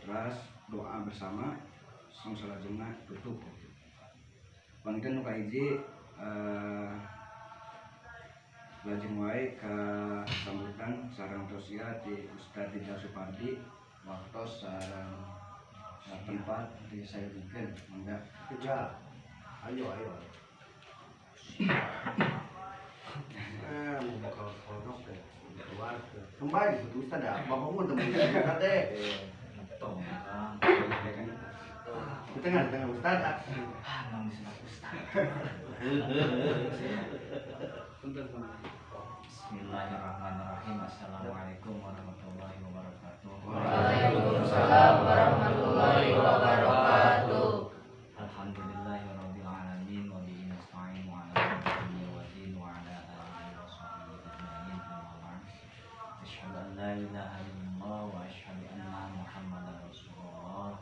terus doa bersama sang salajengna tutup. Pangikeun nu kahiji lajeng wae ka sambutan sareng tausiah ti Ustaz Dida Supardi waktos sareng tempat di saya bikin mangga Kerja. Ayo. Mau bakal kolok deh. Keluar. Kembali ke Ustaz dah. Bapakmu temen Ustaz deh. Di tengah Ustaz. Nang disebut Ustaz. Bismillahirrahmanirrahim. Assalamualaikum warahmatullahi wabarakatuh. Waalaikumsalam warahmatullahi wabarakatuh. Alhamdulillahirabbil alamin wa bihi nasta'in wa ala alihi wa din wa ala alihi wa sahbihi ajma'in. Amma ba'd. Asyhadu an la ilaha illallah wa asyhadu anna Muhammadar Rasulullah.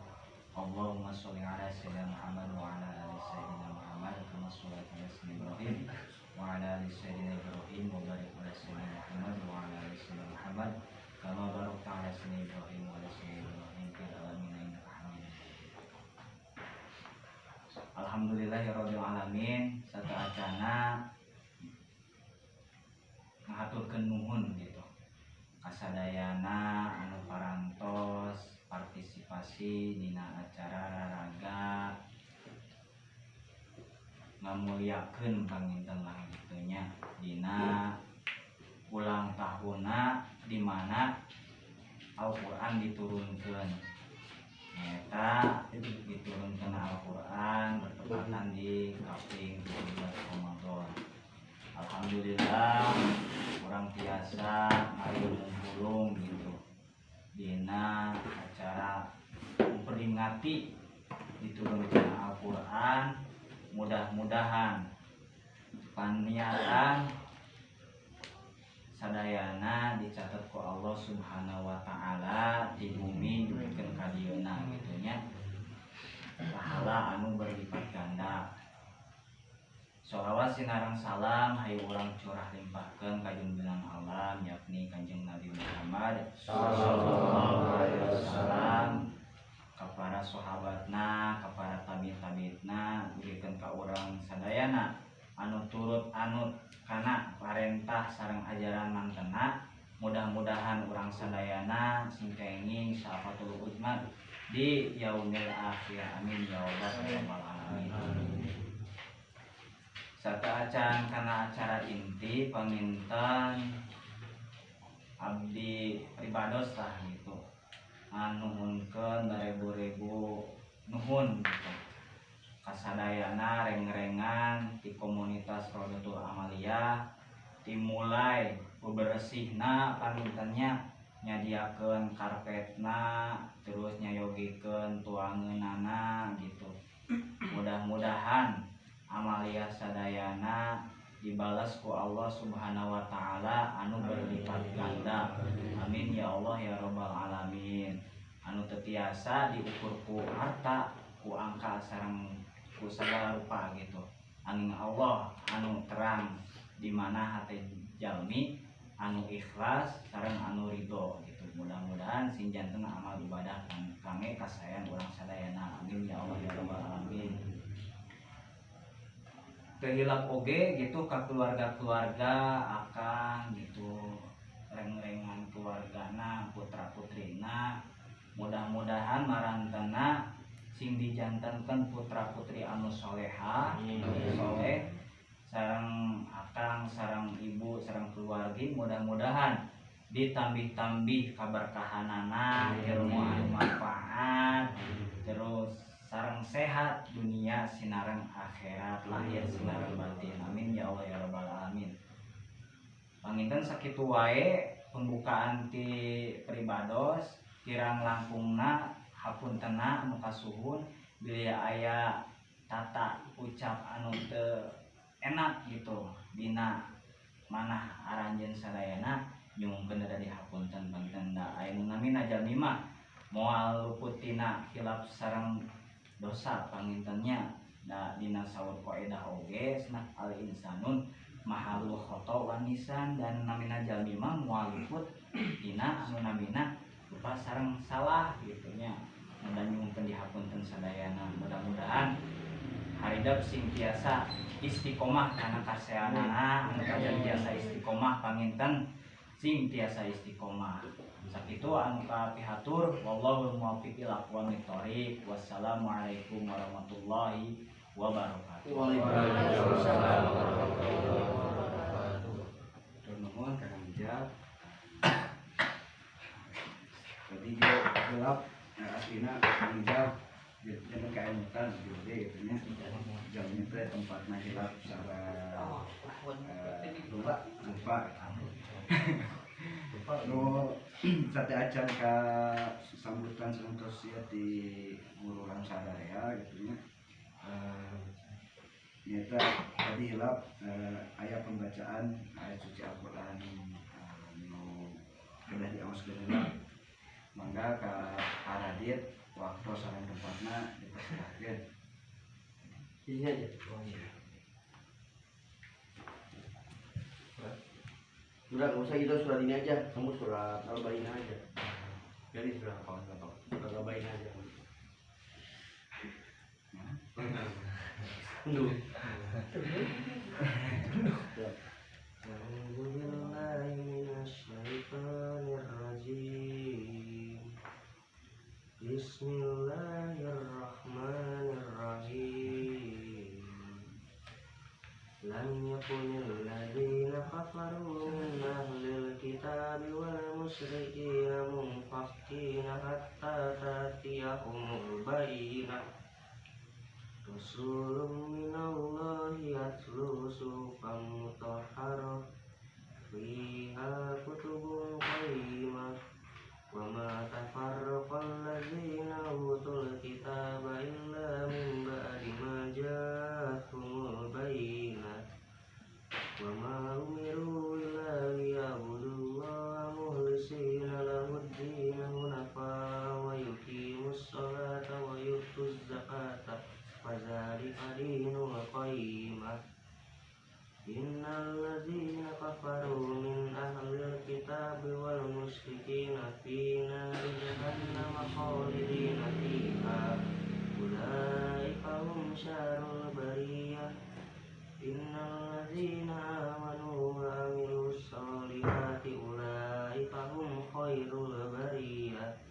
Allahumma sholli ala sayyidina Muhammad wa ala ali sayyidina Muhammad kama shallaita ala sayyidina Ibrahim wa ala ali sayyidina Ibrahim wa barik ala sayyidina Muhammad wa ala ali sayyidina Muhammad kama barakta ala sayyidina Ibrahim wa ala sayyidina Ibrahim fil alamin innaka Hamidum Majid. Alhamdulillahirabbil alamin. Sateacana ngaturkeun nuhun gitu kasadayana anu parantos partisipasi dina acara raraga ngamulyakeun panginten lah gitunya dina ulang tahunna di mana Al-Qur'an diturunkeun. Eta diturunkeun Al-Qur'an bertepatan di kaping 17 Ramadan. Alhamdulillah urang tiasa aya ngumpulung gitu dina acara memperingati diturunkeun Al-Qur'an. Mudah-mudahan paniatan sadayana dicatat ku Allah Subhanahu wa taala di bumi dipikeun ka dieuna kitu nya. Pahala anu berlipat ganda. Sholawat sinareng salam hayu urang curah limpahkeun ka junjungan alam yakni Kanjeng Nabi Muhammad sallallahu alaihi wasallam, ka para sahabatna, ka para tabi'-tabi'na, dibikeun ka urang sadayana anu turut anut kana parentah sareng ajaran mantena. Mudah-mudahan urang sadayana sing kenging syafaatul uzma di yaumil akhir. Amin ya Allah ya rabbal alamin. Sataacan kana acara inti paminten abdi pribados lah gitu nuhunkeun baribu-ribu nuhun gitu kasadayana reng-rengan di komunitas Rodatul Amaliyah dimulai beberesihna pamintennya nyadiakeun karpetna terus nyayogikeun tuangeunana gitu. Mudah-mudahan amaliyah sadayana dibalas ku Allah Subhanahu wa taala anu berlipat ganda. Amin ya Allah ya rabbal alamin. Anu teu tiasa diukur ku harta, ku angka sareng ku sagala rupa gitu. Angin Allah anu terang di mana hati jalmi anu ikhlas sareng anu ridho gitu. Mudah-mudahan sing janten amal ibadah kangge kasayan urang sadayana. Amin ya Allah ya rabbal alamin. Kehilap oge gitu ka keluarga-keluarga akang gitu, reng-rengan keluargana, putra-putrina. Mudah-mudahan marantena sing dijantankeun putra-putri anu soleha, soleh, sareng akang, sareng ibu, sareng keluargi. Mudah-mudahan ditambih-tambih kaberkahanana, ilmu anu manfaat, terus sareng sehat dunia sinareng akhirat, lahir sinareng batin. Amin ya Allah ya rabbal alamin. Panginten sakitu wae pembukaan ti pribados kirang langkungna hapuntenna anu kasuhun bila aya tata ucap anu teu enak gitu dina manah aranjeun sadayana nyuhunkeun da dihapunten panginten da aya nu namina jalmi mah moal luput tina khilaf sareng dosa pangintennya da dina saur qaedah oge senak al insanun mahalul khata wa nisan dan namina jalmi mah moal luput dina anu namina lupa sareng salah gitunya mudah nyuhunkeun dihapunten sadayana mudah-mudahan haridep sing tiasa istiqomah kana kaseanana anu kajan tiasa istiqomah panginten sing tiasa istiqomah sakitu anu kapihatur wallahul muwaffiq ila aqwamit thoriq wassalamualaikum warahmatullahi wabarakatuh. Waalaikumsalam warahmatullahi wabarakatuh. Tur nuhun ka Kang Ijab. Tadi dia gelap aslinya Kang Ijab jangan keemutan gitu gitu nya. Jamnya teh tempatna gelap secara lupa. Nu sate acan ka sambutan santos ya di Ngururan Sadaya gitu nya. Nyata tadi hilap ayat pembacaan ayat suci Al-Quran nu kedah diaoskeun mangga ka Aradit waktu sareng tempatna dipersilahkeun. Ini aja. Udah nggak usah gitu, surat ini aja, kamu surat Al-Baqarah aja. Jadi surat apa? Surat Al-Baqarah aja. Dulu. Bismillahirrahmanirrahim. Lam yakunil ladzina kafaru min ahlil kitabi wal musyrikina munfakkina hatta ta'tiyahumul bayyinah. Rasulun minallahi yatlu suhufan mutahharah fiha kutubun qayyimah wa ma tafarraqal ladzina utul kitaba illa min ba'di ma ja'ahumul bayyinah wa ma umiru illa liya'budullaha mukhlishina lahud-din hunafa wa yuqimus sholata wa yutuz zakata fadzalika dinul qayyimah. Innal ladzina kafaru min ahlil kitabi wal musyrikina fi nari jahannam khalidina fiha ulaika hum syarrul bariyah. Innal ladzina amanu wa amilus solihati ulaika hum khairul bariyah.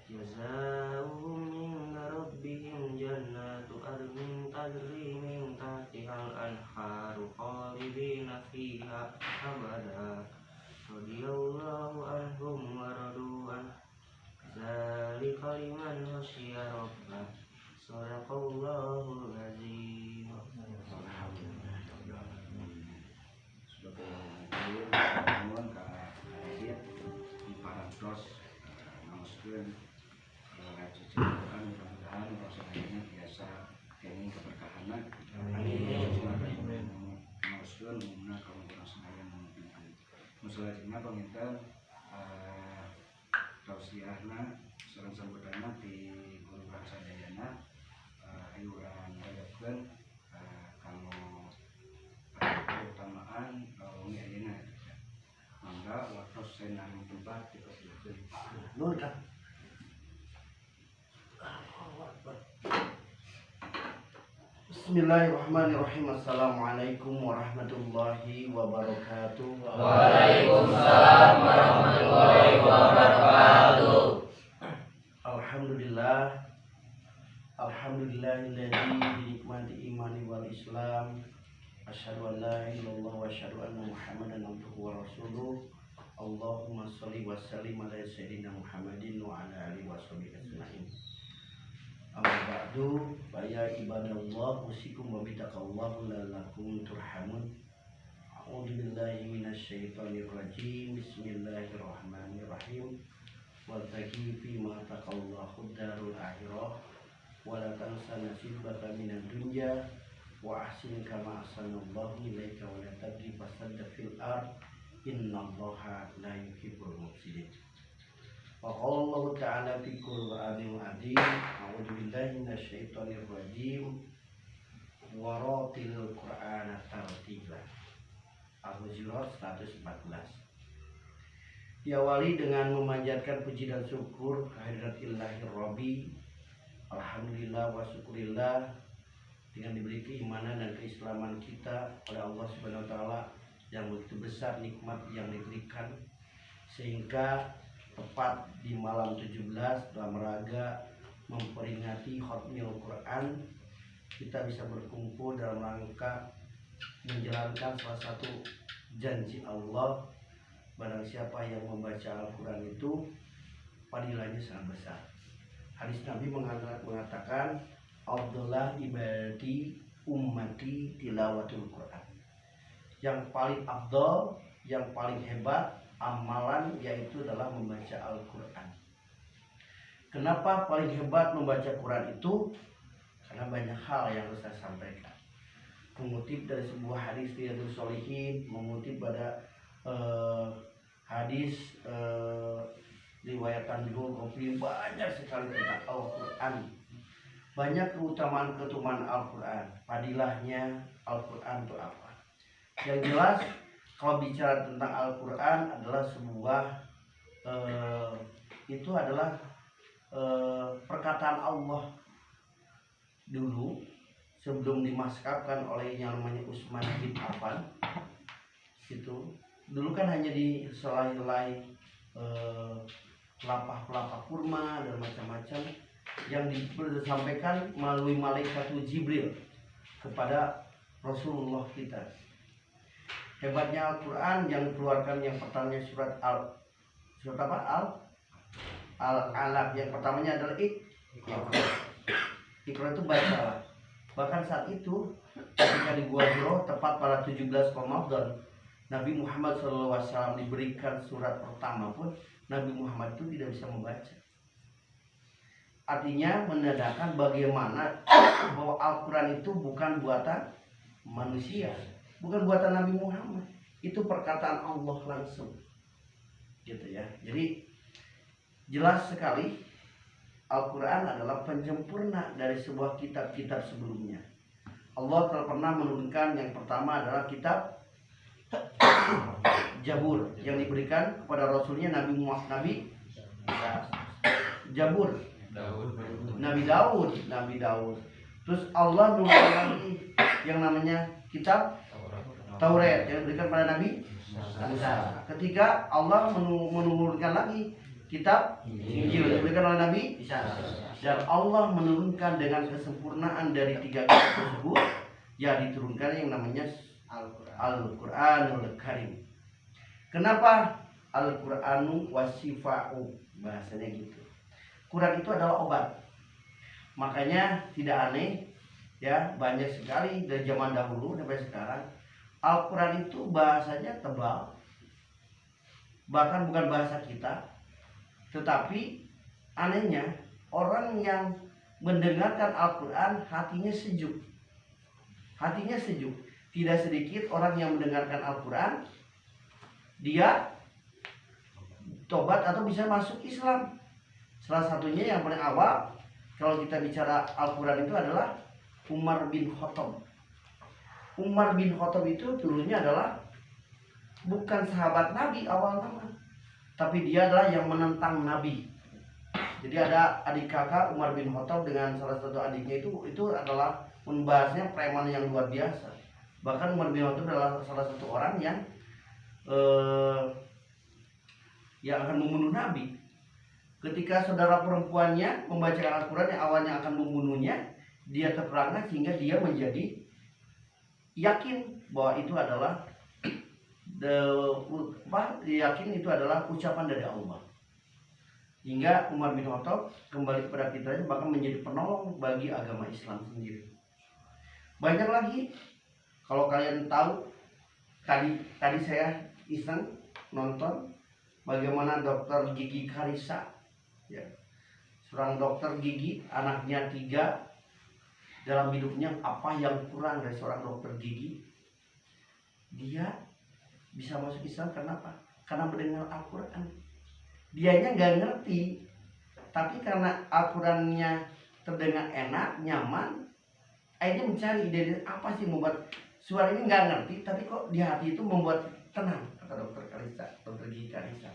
Jazaohum inda rabbihim jannatu adnin tajri min tahtihal anharu khalidina fiha abada. Radiyallahu anhum wa radu an. Dzalika liman khasyiya rabbah. Shadaqallahul azim. Nuhun ka Aradit di parantos ngaoskeun ayat suci Al-Quran mudah-mudahan prosesnya biasa kenging keberkahanna. Amin. Ngaoskeun umumna ka Ngururan Sadaya nu salajengna panginten tausiahna sareng sambutanna di Ngururan Sadayana ayo urang hareupeun kanggo keutamaan wengi ayeuna. Mangga waktu senang tempat dipersilakeun. Nun kah? Bismillahirrahmanirrahim. Assalamualaikum warahmatullahi wabarakatuh. Waalaikumsalam warahmatullahi wabarakatuh. Alhamdulillah. Alhamdulillahilladzi binikmati imani wal islam. Asyhadu an la ilaha illallah wa asyhadu anna Muhammadan abduhu wa rasuluh. Allahumma shalli wa sallim ala sayyidina Muhammadin wa ala alihi wa sahbihi ajma'in. Amma ba'du, ya ibadallah, usikum wa bitaqallahu la'allakum turhamun. A'udzu billahi minasyaitonir rajim. Bismillahirrahmanirrahim. Wattaqi fi ma taqallahu darul akhirah wa la tansa nasibaka minad dunya wa ahsin kama ahsanallahu ilaika wa la tabghi fasadda fil ard innallaha la yuhibbul mufsidin. Wa qala Allah ta'ala fi Qur'anil azim a'udzu billahi minasyaitonir rajim wa ratilil qur'ana tartila. Al-Hujurat 114. Diawali dengan memanjatkan puji dan syukur kehadirat Ilahi Rabbi. Alhamdulillah wa syukurillah, dengan diberi keimanan dan keislaman kita oleh Allah Subhanahu wa taala yang begitu besar nikmat yang diberikan, sehingga tepat di malam 17 dalam rangka memperingati Khatmil Quran, kita bisa berkumpul dalam rangka menjalankan salah satu janji Allah. Barang siapa yang membaca Al-Quran itu fadilahnya sangat besar. Hadis Nabi mengatakan, Abdullah ibadi ummati tilawatul Quran. Yang paling afdal, yang paling hebat amalan yaitu adalah membaca Al-Quran. Kenapa paling hebat membaca Quran itu? Karena banyak hal yang harus saya sampaikan. Mengutip dari sebuah hadis Riyadhus Shalihin, mengutip pada hadis riwayatan Ibnu Qayyim, banyak sekali tentang Al-Quran, banyak keutamaan Al-Quran, fadilahnya Al-Quran itu apa. Yang jelas kalau bicara tentang Al-Quran adalah sebuah itu adalah perkataan Allah dulu sebelum dimaskapkan oleh yang namanya Utsman bin Affan. Itu dulu kan hanya di selai-helai kelapa kurma dan macam-macam yang disampaikan melalui malaikat Jibril kepada Rasulullah kita. Hebatnya Al-Quran yang dikeluarkan yang pertamanya surat Al-Alaq, yang pertamanya adalah Iqra itu bacalah. Bahkan saat itu ketika di Gua Hiro tepat pada 17 Ramadan, Nabi Muhammad SAW diberikan surat pertama pun Nabi Muhammad itu tidak bisa membaca. Artinya menandakan bagaimana bahwa Al-Quran itu bukan buatan manusia, bukan buatan Nabi Muhammad, itu perkataan Allah langsung, gitu ya. Jadi jelas sekali Al-Quran adalah penyempurna dari sebuah kitab-kitab sebelumnya. Allah telah pernah menurunkan yang pertama adalah kitab Jabur yang diberikan kepada Rasulnya Nabi Jabur Nabi Daud. Terus Allah menurunkan lagi yang namanya kitab Taurat yang diberikan pada Nabi Musa. Ketika Allah menurunkan lagi kitab Injil yang diberikan oleh Nabi Isa. Dan Allah menurunkan dengan kesempurnaan dari tiga kitab tersebut, ya diturunkan yang namanya Al-Quranul Karim. Kenapa Al-Quranu wasifa'u, bahasanya gitu. Quran itu adalah obat. Makanya tidak aneh ya, banyak sekali dari zaman dahulu sampai sekarang Al-Quran itu bahasanya tebal, bahkan bukan bahasa kita. Tetapi anehnya orang yang mendengarkan Al-Quran hatinya sejuk. Hatinya sejuk. Tidak sedikit orang yang mendengarkan Al-Quran dia tobat atau bisa masuk Islam. Salah satunya yang paling awal kalau kita bicara Al-Quran itu adalah Umar bin Khattab. Umar bin Khattab itu dulunya adalah bukan sahabat Nabi awal nama, tapi dia adalah yang menentang Nabi. Jadi ada adik kakak Umar bin Khattab dengan salah satu adiknya itu adalah membahasnya preman yang luar biasa. Bahkan Umar bin Khattab adalah salah satu orang yang akan membunuh Nabi. Ketika saudara perempuannya membacakan Al-Quran yang awalnya akan membunuhnya, dia terperangkap sehingga dia menjadi yakin bahwa itu adalah yakin itu adalah ucapan dari Allah. Hingga Umar bin Khattab kembali kepada fitrahnya, bahkan menjadi penolong bagi agama Islam sendiri. Banyak lagi. Kalau kalian tahu, tadi saya iseng nonton bagaimana dokter gigi Karissa, ya, seorang dokter gigi, anaknya 3. Dalam hidupnya apa yang kurang dari seorang dokter gigi? Dia bisa masuk Islam kenapa? Karena mendengar Al-Quran. Dianya nggak ngerti, tapi karena Al-Qurannya terdengar enak, nyaman, akhirnya mencari ide apa sih membuat suara ini nggak ngerti, tapi kok di hati itu membuat tenang, kata dokter Karissa, dokter gigi Karissa.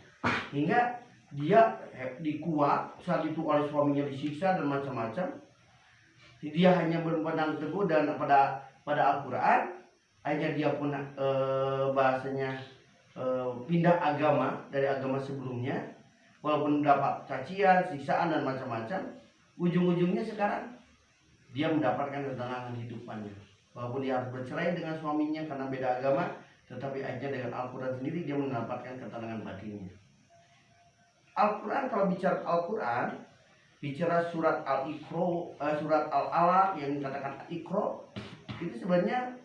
hingga dia dikuat saat itu oleh suaminya disiksa dan macam-macam. Dia hanya berpegang teguh dan pada Al-Quran. Akhirnya dia pun bahasanya pindah agama dari agama sebelumnya, walaupun mendapat cacian, siksaan dan macam-macam. Ujung-ujungnya sekarang dia mendapatkan ketenangan hidupannya, walaupun dia harus bercerai dengan suaminya karena beda agama, tetapi akhirnya dengan Al-Quran sendiri dia mendapatkan ketenangan batinnya. Al-Quran, kalau bicara Al-Quran, bicara surat Al-Iqra, surat Al-Alaq yang dikatakan Iqra, itu sebenarnya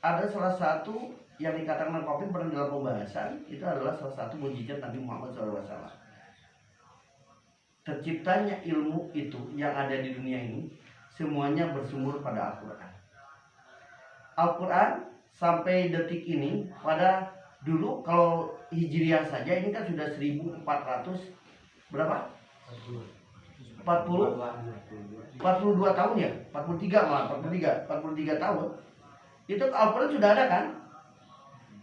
ada salah satu yang dikatakan Al-Quran pernah dalam pembahasan, itu adalah salah satu mukjizat Nabi Muhammad SAW. Terciptanya ilmu itu yang ada di dunia ini semuanya bersumber pada Al-Quran. Al-Quran sampai detik ini, pada dulu kalau Hijriah saja ini kan sudah 1400 berapa? 42 tahun ya? 43 malah, 43 tahun. Itu Al-Quran sudah ada kan?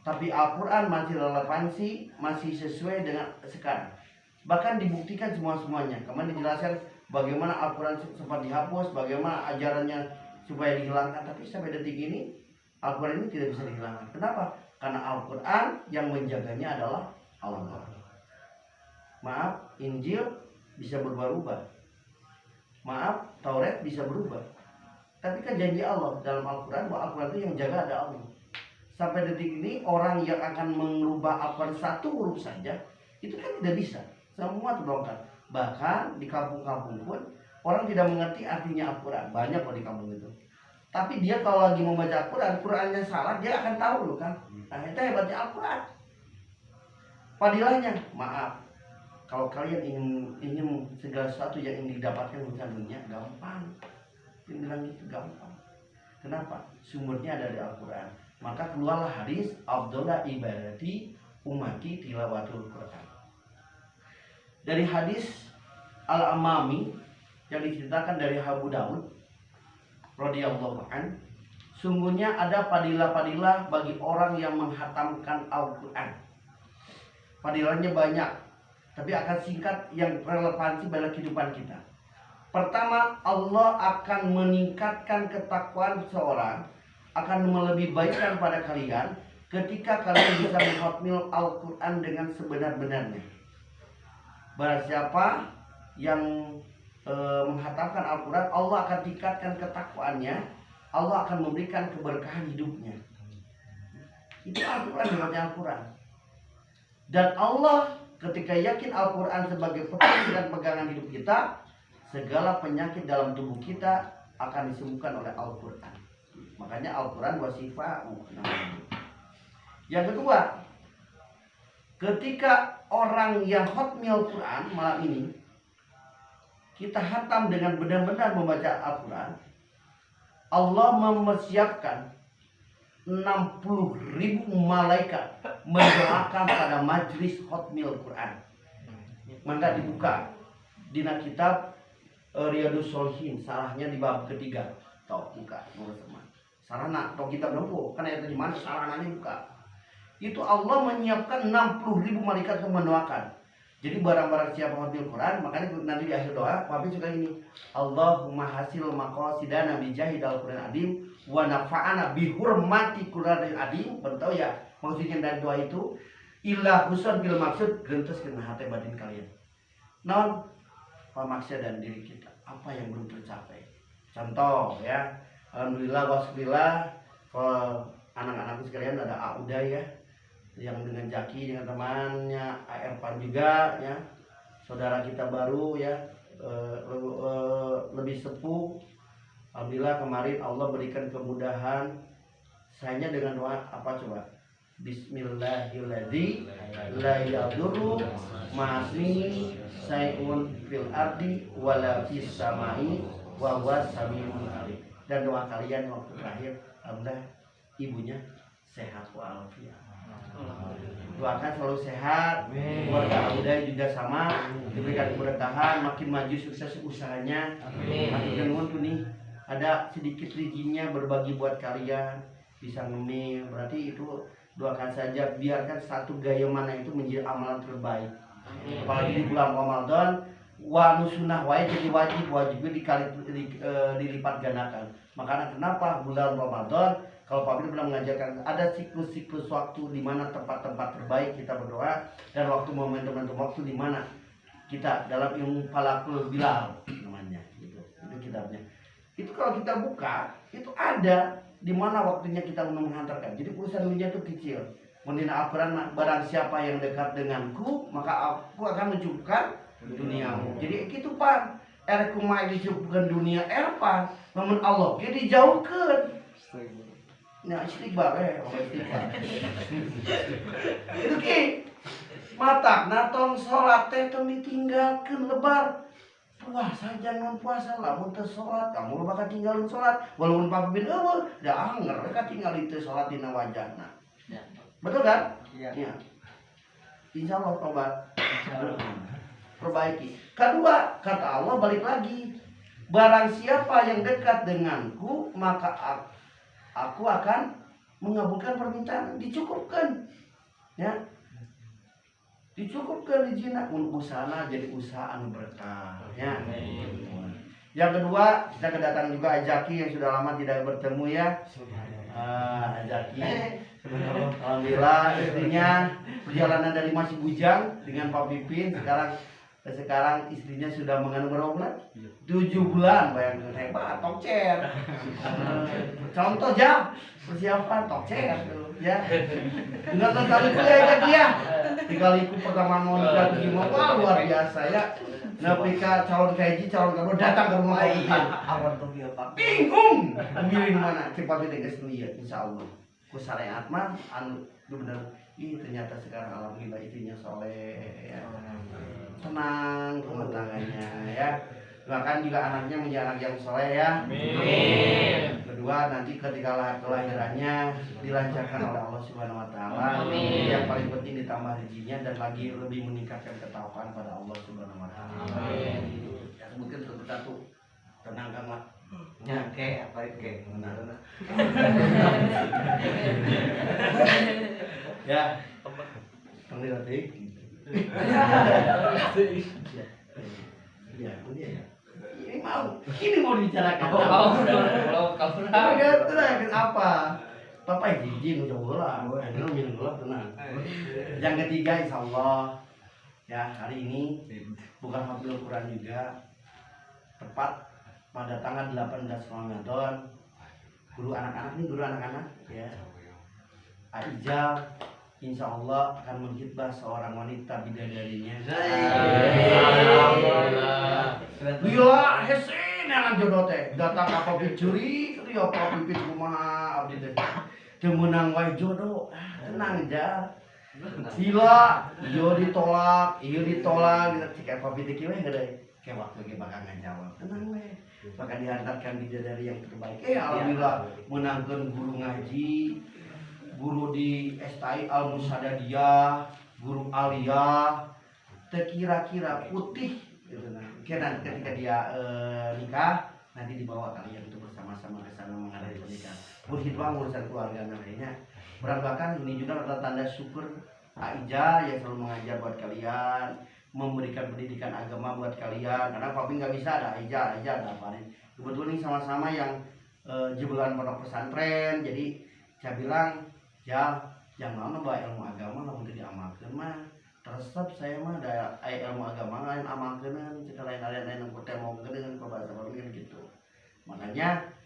Tapi Al-Quran masih relevansi, masih sesuai dengan sekarang. Bahkan dibuktikan semuanya. Kemarin dijelaskan bagaimana Al-Quran sempat dihapus, bagaimana ajarannya supaya dihilangkan. Tapi sampai detik ini Al-Quran ini tidak bisa dihilangkan. Kenapa? Karena Al-Quran yang menjaganya adalah Allah. Maaf, Injil bisa berubah-ubah. Maaf, Taurat bisa berubah. Tapi kan janji Allah dalam Al-Quran bahwa Al-Quran itu yang jaga ada Allah. Sampai detik ini orang yang akan mengubah Al-Quran satu huruf saja itu kan tidak bisa. Semua terbongkar. Bahkan di kampung-kampung pun orang tidak mengerti artinya Al-Quran. Banyak loh di kampung itu. Tapi dia kalau lagi membaca Al-Quran, Qurannya salah, dia akan tahu loh kan. Nah itu hebatnya Al-Quran. Padilahnya, maaf, kalau kalian ingin segala sesuatu yang ingin didapatkan urusan dunia, gampang. Dia bilang itu gampang. Kenapa? Sumbernya ada di Al-Quran. Maka keluarlah hadis Abdullah ibadati umati tilawatul Quran. Dari hadis Al-Amami yang diceritakan dari Abu Daud radhiyallahu an, sungguhnya ada padilah-padilah bagi orang yang menghatamkan Al-Quran. Padilahnya banyak, tapi akan singkat yang relevansi pada kehidupan kita. Pertama, Allah akan meningkatkan ketakwaan seseorang, akan melebih baikkan pada kalian ketika kalian bisa menghafal Al-Quran dengan sebenar-benarnya. Barang siapa yang menghatamkan Al-Quran, Allah akan tingkatkan ketakwaannya, Allah akan memberikan keberkahan hidupnya. Itu Al-Quran, namanya Al-Quran. Dan Allah ketika yakin Al-Quran sebagai petunjuk dan pegangan hidup kita, segala penyakit dalam tubuh kita akan disembuhkan oleh Al-Quran. Makanya Al-Quran wasifa'u. Yang kedua, ketika orang yang khatmil Quran malam ini, kita hatam dengan benar-benar membaca Al-Quran, Allah mempersiapkan 60.000 malaikat mendoakan pada majlis khatmil Quran. Maka dibuka dina kitab Riyadus Shalihin, salahnya di bab ketiga. Tau buka nomor teman. Sarana atau kitab nomor kan ayat di mana sarananya buka. Itu Allah menyiapkan 60.000 malaikat untuk mendoakan. Jadi barang-barang siapa khatmil Quran, makanya nanti di akhir doa Wabi juga ini, Allahumma hasil maqasidana bi jahidal Quran adim wa nafa'ana bi hurmati Quran adim. Bertahu ya maksudnya dari doa itu, ilah husun bil maksud gentos kena hati batin kalian. Non maksud dan diri kita apa yang belum tercapai. Contoh ya, alhamdulillah wasbillah, kalau anak-anakku sekalian ada Auda ya, yang dengan Jaki dengan temannya Erpan juga ya, saudara kita baru ya, lebih sepuh. Alhamdulillah kemarin Allah berikan kemudahan. Saya dengan doa apa coba? Bismillahirrahmanirrahim. La yadurru ma'asmihi sayun fil ardi wala fis samai wa huwas samiul alim. Dan doa kalian waktu terakhir, alhamdulillah ibunya sehat walafiat. Doakan selalu sehat, keluarga Auda juga sama, diberikan keberkahan, makin maju sukses usahanya. Makin nuwun tuh nih, ada sedikit rezekinya berbagi buat kalian, bisa ngemil, berarti itu Doakan saja biarkan satu gaya mana itu menjadi amalan terbaik. Apalagi di bulan Ramadan, wa sunnah wae jadi wajibnya dilipat gandakan. Makanya kenapa bulan Ramadan kalau Pak Bin pernah mengajarkan ada siklus-siklus waktu di mana tempat-tempat terbaik kita berdoa dan waktu momentum-momentum waktu di mana kita dalam ilmu falakul bilal namanya gitu. Itu kitabnya. Itu kalau kita buka itu ada di mana waktunya kita menghantarkan. Jadi urusan dunia itu kecil. Mendina Al-Quran barang siapa yang dekat denganku maka aku akan mencukupkan duniamu. Jadi gitu Pak. Kumai dicukupkan dunia Pak. Namun Allah dia dijauhkan. Nah istighfar istighfar. Itu ki matak natong sholat teh tong ditinggalkeun lebar. Puasa jangan puasa lamun teu salat kamu bakal tinggalin salat walaupun pabin eueuh da anger ka tinggalin teu salat dina wajahna. Betul kan? Iya. Insyaallah tobat. Perbaiki. Kedua, kata Allah balik lagi. Barang siapa yang dekat denganku maka aku akan mengabulkan permintaan, dicukupkan. Ya. Dicukupkan izina untuk usaha jadi usaha anu berkah ya. Yang kedua kita kedatangan juga Ajaki yang sudah lama tidak bertemu ya. Ajaki alhamdulillah istrinya perjalanan dari masih bujang dengan Pak Pipin sekarang istrinya sudah mengandung berapa bulan? 7 bulan, bayangkan hebat, tokcer. Contoh aja persiapan tokcer ya. Enggak kali kuliah ya. Dikaliku pertama mau nikah gimana luar biasa ya. Napika calon kaji calon kamu datang ke rumah Pak. Awal tuh dia Pak. Bingung. Milih mana? Cepat kita lihat insyaallah. Ku syariat mah anu bener. Ih ternyata sekarang alhamdulillah istrinya soleh ya. Tenang rumah tangganya ya. Bahkan juga anaknya menjadi anak yang soleh ya. Amin. Kedua nanti ketika kelahirannya dilancarkan oleh Allah Subhanahu Wa Taala. Yang paling penting ditambah rezekinya dan lagi lebih meningkatkan ketakwaan pada Allah Subhanahu Wa Taala. Amin. Ya sebutkan satu-satu. Tenangkanlah. Ya ke apa ke? Ya. Panggil detik. Ya, ya. Ini mau dibicarakan. Apa? Papa izin udah bola, akhirnya minum bola tenang. Yang ketiga, insya Allah, ya hari ini bukan hafidhul Quran juga, tepat pada tanggal 18 Ramadan, guru anak-anak ya, Aijal, insya Allah akan menghitbah seorang wanita bidadarinya. Gila, hesin yang jodoh teh. Datang apa curi, itu ya apa bibit rumah abdi teh. Temenang wae jodoh, tenang aja. Sila, iyo ditolak, kita cek apa bibit kieu gede. Kayak waktu ge bakal ngajawab. Tenang we. Bakal dihantarkan bidadari yang terbaik. Alhamdulillah menangkeun guru ngaji. Guru di STI Al-Musadadiyah, guru aliyah, kira-kira putih gitu nah. Kira ketika dia nikah nanti dibawa kalian untuk bersama-sama ke sana menghadiri pernikahan. Berkhidmah urusan keluarga nantinya. Berantakan ini juga adalah tanda syukur Aija yang selalu mengajar buat kalian, memberikan pendidikan agama buat kalian. Karena papi nggak bisa ada Aija ada apa nih. Kebetulan ini sama-sama yang jebolan pondok pesantren. Jadi saya bilang ya jangan bawa ilmu agama lah untuk diamalkan mah resep saya mah ada ilmu agama lain amalkan kita lain yang kita mau dengan bahasa Arabnya gitu. Makanya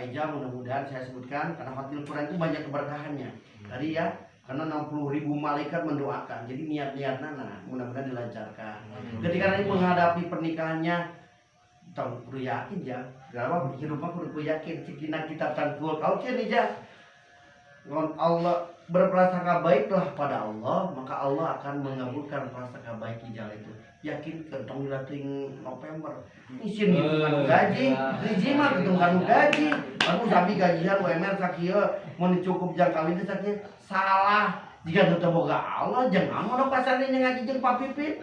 Eja mudah-mudahan saya sebutkan karena hafidhul Quran itu banyak keberkahannya tadi ya, karena 60.000 malaikat mendoakan, jadi niat-niatnya nah mudah-mudahan dilancarkan. Ketika nanti menghadapi pernikahannya tahu perlu yakin ya, kalau hidupnya perlu yakin sekitar kita tangkul kau nih ya. Allah berprasangka baiklah pada Allah, maka Allah akan mengabulkan prasangka baik Ijal itu. Yakin kentong dilating November. Isin gitu kan gaji, gaji mah kentong kan gaji. Aku sampai gajian UMR sakieu mun cukup jang kawin teh sakieu salah. Jika teu boga Allah jangan mau pasane ngaji jeung Pak Pipin.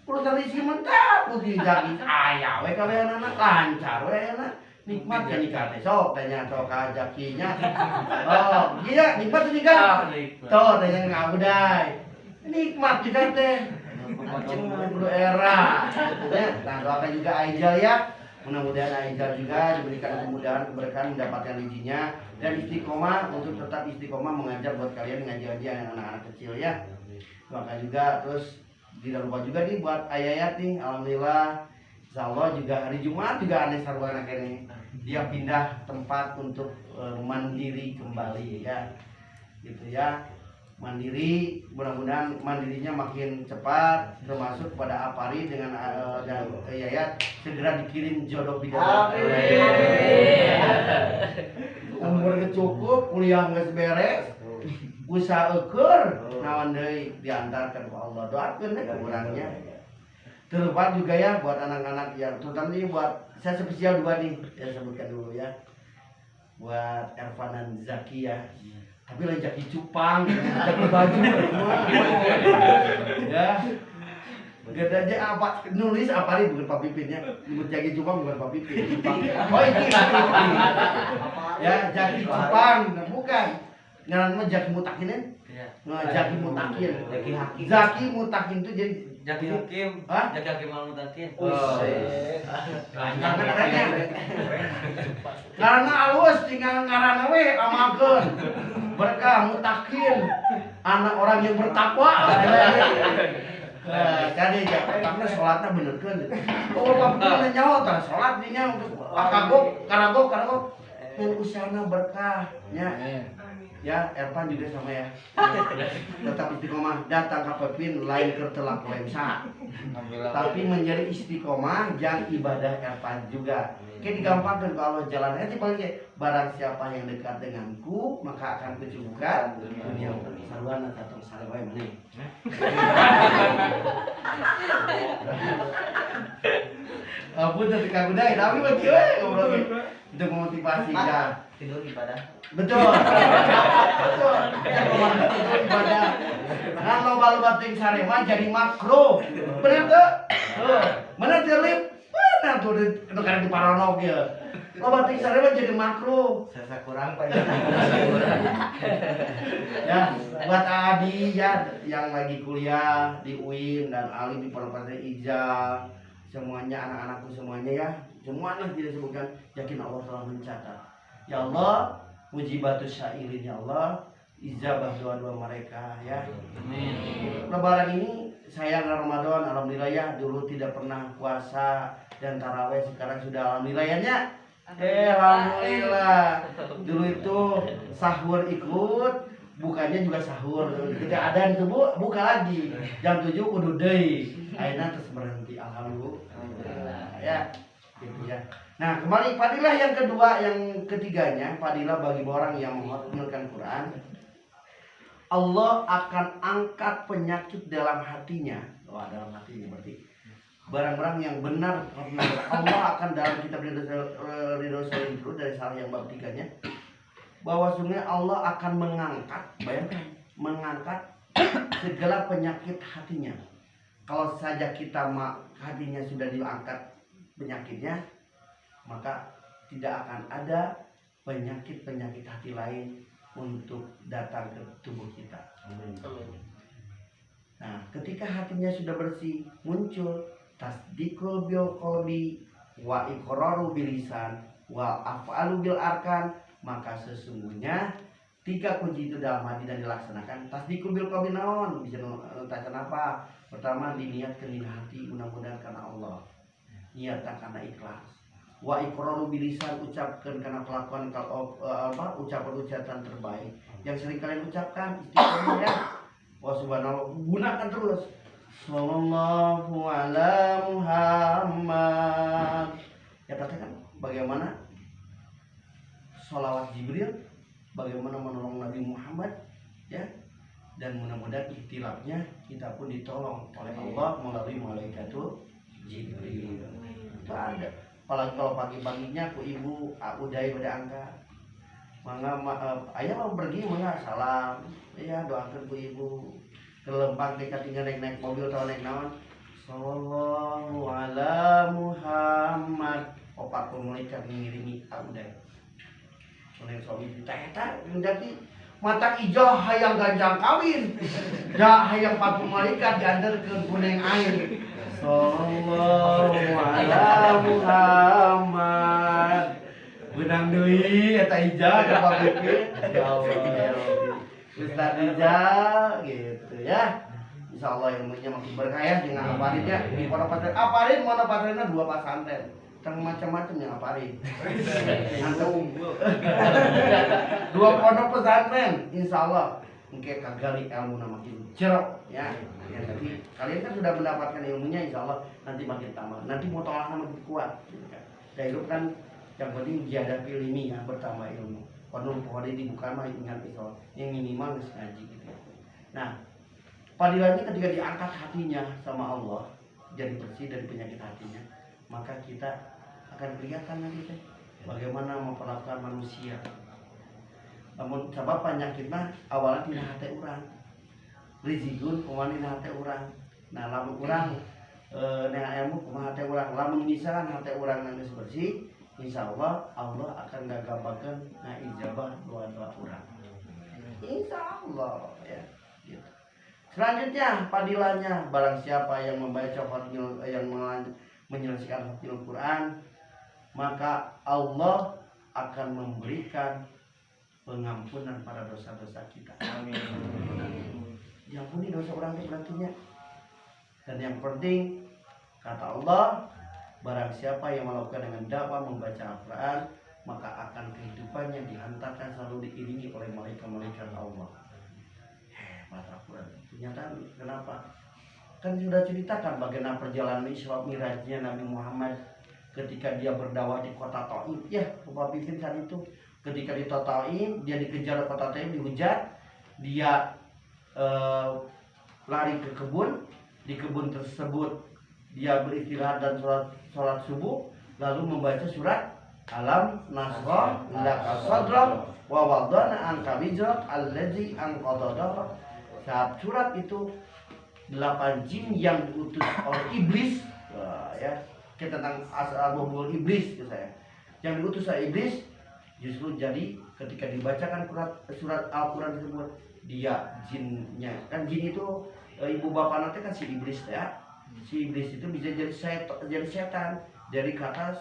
Urusan isi mentah putih jadi aya we kalian anak lancar we anak. nikmat kan nikah teh sok tanya sok kajakinya. Oh iya nikmat tuh nikah. Tuh tanya ngabudai nikmat juga teh. Macam era. Nah doakan juga Aijal ya. Mudah-mudahan Aijal juga diberikan kemudahan keberkahan mendapatkan izinnya dan istiqomah untuk tetap istiqomah mengajar buat kalian ngaji-ngaji anak-anak kecil ya. Doakan juga terus tidak lupa juga nih buat Ayayat nih, alhamdulillah insyaallah juga hari Jumat juga aneh sarwana kene. Dia pindah tempat untuk mandiri kembali ya. Gitu ya. Mandiri, mudah-mudahan mandirinya makin cepat termasuk pada Apari dengan dan Yayat segera dikirim jodoh bidadari. Umur cukup, kuliah geus beres, usaha eukeur, naon deui diantarkan ke Allah. Doakeun deh kurangnya. Terlepas juga ya buat anak-anak yang terutama ini buat saya spesial dua nih, saya sebutkan dulu ya. Buat Ervan dan Zaki ya. Tapi lain Jaki cupang, Jaki baju ya. Gak aja apa nulis apa nih bukan Pak Pipinnya, Jaki cupang bukan Pak Pipin. Oh ini ya Jaki cupang, bukan. Ngaran mah Jaki Mutakin kan? Jaki Mutakin. Zaki Mutakin itu jadi Jaki Hakim. Hah? Jaki Hakim Al-Mutakin. Karena alus tinggal ngaranna we amakeun. Berkah Mutakin, anak orang yang bertakwa. Kade ya, pertama sholatnya benerkeun. Oh, bapak nyawa tah sholat dinya untuk karagok. Dan usahana berkah nya. Ya, Ervan juga sama ya. Tetap istiqomah, datang ke Pepin lain ke telak lemsa. Tapi menjadi istiqomah yang ibadah Ervan juga. Kayak digampangkan kalau jalan aja paling barang siapa yang dekat denganku maka akan kucukkan dunia sarwana tatong sarewai meneh. Ampun tadi kagudai tapi bagi we ngobrol untuk memotivasi ya. Tidur ibadah. Betul. Betul. Itu ibadah. Kan loba-loba ting sarema jadi makro. Bener tuh? Bener tuh lip. Bener tuh nu kana di paranog ya. Loba ting sarema jadi makro. Saya kurang Pak. Ya, buat Adi ya yang lagi kuliah di UIN dan Ali di Pondok Pesantren Ijal. Semuanya anak-anakku semuanya ya. Semuanya tidak disebutkan yakin Allah telah mencatat. Ya Allah, mujibatus sya'irin ya Allah, ijabah doa-doa mereka ya. Amin. Lebaran ini sayang Ramadan, alhamdulillah ya. Dulu tidak pernah puasa dan taraweh, sekarang sudah alhamdulillahnya. Alhamdulillah. Dulu itu sahur ikut, bukanya juga sahur. Ketika adzan itu buka lagi. Jam 7 kudu deui. Ayeuna terus berhenti alhamdulillah. Ya. Gitu ya. Nah, kembali fadilah yang kedua, yang ketiganya, fadilah bagi orang yang menghafalkan Quran. Allah akan angkat penyakit dalam hatinya. Oh, dalam hatinya berarti barang-barang yang benar Allah akan dalam kitab Ridho Salim dari salah yang bab 3-nya bahwa sungguh Allah akan mengangkat, bayangkan, mengangkat segala penyakit hatinya. Kalau saja kita hatinya sudah diangkat penyakitnya, maka tidak akan ada penyakit-penyakit hati lain untuk datang ke tubuh kita. Nah, ketika hatinya sudah bersih, muncul tasdikul bil qalbi wa iqraru bil lisan wa af'alu bil arkan, maka sesungguhnya 3 kunci itu dalam hati dan dilaksanakan. Tasdikul bil qalbi naon? Bisa nonton apa? Pertama, diniatkan di hati mudah-mudahan karena Allah. Niatkan karena ikhlas. Wa iqraru bilisan, ucapkan karena kelakuan ucapan terbaik yang sering kalian ucapkan istiqomah ya. Wa subhanallah, gunakan terus. Sallallahu ala Muhammad. Ya katakan bagaimana sholawat Jibril, bagaimana menolong Nabi Muhammad ya. Dan mudah-mudahan ikhtilafnya kita pun ditolong oleh Allah melalui malaikatul Jibril. Itu ada. Apalagi kalau pagi-paginya ku ibu udai pada angka. Mangga ayah mau pergi mangga salam. Ya doakan ku ibu. Kelempang kita tinggal naik mobil atau naik naon. Sallallahu ala Muhammad. opat malaikat ngiringi udah oleh suami kita eta menjadi mata ijo hayang ganjang kawin da hayang 40 malaikat diantarkeun ku neng air sallallahu ala Muhammad benang deui eta ija ka pabrik ya Allah ya Rabbi Ustaz Ija gitu ya. Insyaallah ilmunya makin berkah ya dengan aparin ya. Di pondok pesantren aparin mana pesantrennya 2 pesantren. Teng macam-macam yang aparin. Antum 2 pondok pesantren insyaallah engke kagali ilmu makin jerok ya. Ya tapi kalian kan sudah mendapatkan ilmunya insyaallah nanti makin tambah. Nanti mutolahnya makin kuat gitu kan. Dan itu kan yang penting giada ilmi ya bertambah ilmu. Penuh pohon ini bukan mah ingat itu yang minimal harus ngaji gitu. Nah, fadilahnya ketika diangkat hatinya sama Allah jadi bersih dari penyakit hatinya, maka kita akan kelihatan nanti teh bagaimana memperlakukan manusia. Namun sebab penyakitnya awalnya tina hati urang. Rizikun kumaha dina hati urang. Nah, lamun urang dengan ilmu kumaha hati urang. Lamun misalkan hati urang geus bersih, insyaallah Allah akan gagabakeun ijabah doa-doa urang. Insyaallah ya. Gitu. Selanjutnya fadilahnya barang siapa yang membaca yang menyelesaikan Fathul Quran maka Allah akan memberikan pengampunan pada dosa-dosa kita. Amin. Diampuni dosa orang itu berartinya. Dan yang penting kata Allah barang siapa yang melakukan dengan dakwah membaca Al-Quran maka akan kehidupannya dihantarkan selalu diiringi oleh malaikat-malaikat Allah. Hebat Al-Quran. Ternyata kenapa? Kan sudah ceritakan bagaimana perjalanan Isra Mirajnya Nabi Muhammad ketika dia berdakwah di kota Taif. Ya, Bapak Pipin saat itu ketika di Taif dia dikejar kota Taif dihujat, dia lari ke kebun, di kebun tersebut dia beristirahat dan sholat subuh lalu membaca surat Alam Nasrah laka sadrak wa wadana anka wizrak allazi anqadha dhahrak. Saat surat itu 8 jin yang diutus oleh iblis ya tentang asal-usul iblis itu saya yang diutus oleh iblis justru jadi ketika dibacakan surat Al-Quran tersebut dia jinnya kan jin itu ibu bapak nanti kan si iblis ya si iblis itu bisa jadi setan dari kata